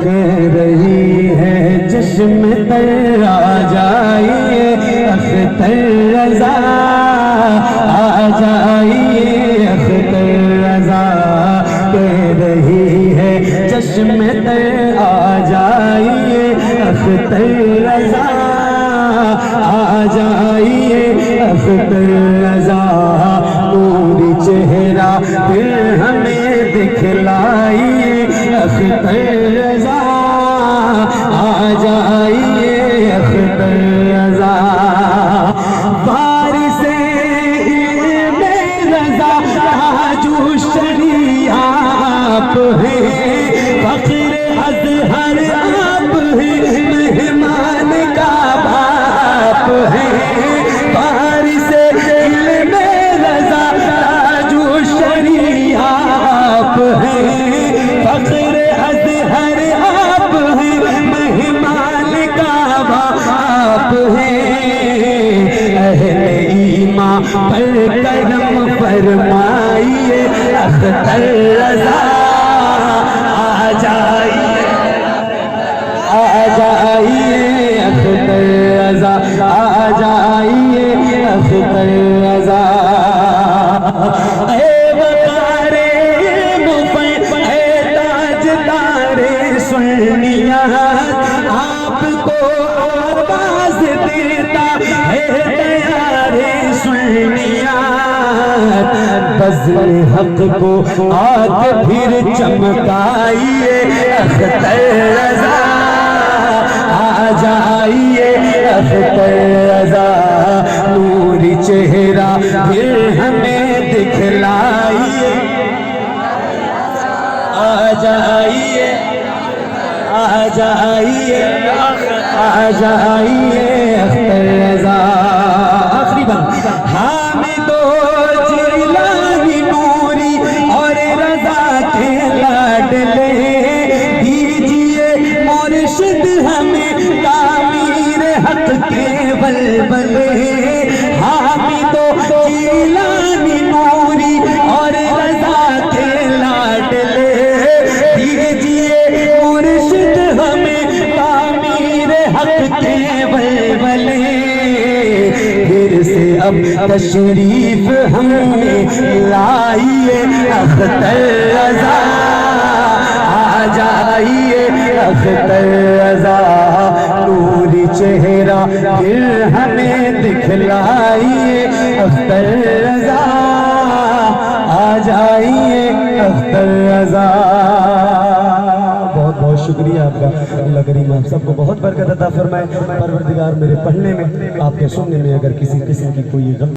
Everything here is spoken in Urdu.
کہہ رہی ہے چشم تر آ جائیے اختر رضا، آ جائیے اختر رضا، کہہ رہی ہے چشم تر آ جائیے اختر رضا، آ جائیے اختر رضا، نوری چہرہ پھر ہمیں دکھلائیے اختر رضا، آ جائیے اختر رضا، وارث علم رضا تاج الشریعہ آپ ہیں، فخر ازہر آپ ہیں، مہمان کا باپ ہیں، وارث علم رضا تاج الشریعہ آپ ہیں، فخر ازہر آپ ہیں، مہمان کا باپ ہیں، اہل ایمان پر کرم فرمائیے اختر رضا، آ جائیے آ جائیے اختر رضا، آ جائیے اختر رضا، اے وقار مفید اے تاجدار سنیات، آپ کو آواز دیتا ہے تیار سنیات، بزم حق کو آگ پھر چمکائیے اختر رضا، آ جائیے اختر رضا، نوری چہرہ پھر ہمیں دکھلائیے، آ جائیے آ جائیے آ جائیے اختر رضا، آخری بات، حامد و جیلانی نوری اور رضا کے لاڈلے، دیجئے مرشد ہمیں تعمیر حق کے بلبلے، حامد و جیلانی نوری اور رضا کے لاڈلے، دیجئے مرشد ہمیں تعمیر حق کے بلبلے، پھر سے اب تشریف ہمیں لائیے اختر رضا، آ جائیے اختر رضا، نوری چہرہ پھر ہمیں دکھلائیے اختر رضا، آ جائیے اختر رضا۔ بہت بہت شکریہ آپ کا، اللہ کریم آپ سب کو بہت برکت عطا فرمائے، پروردگار میرے پڑھنے میں آپ کے سننے میں اگر کسی قسم کی کوئی غلطی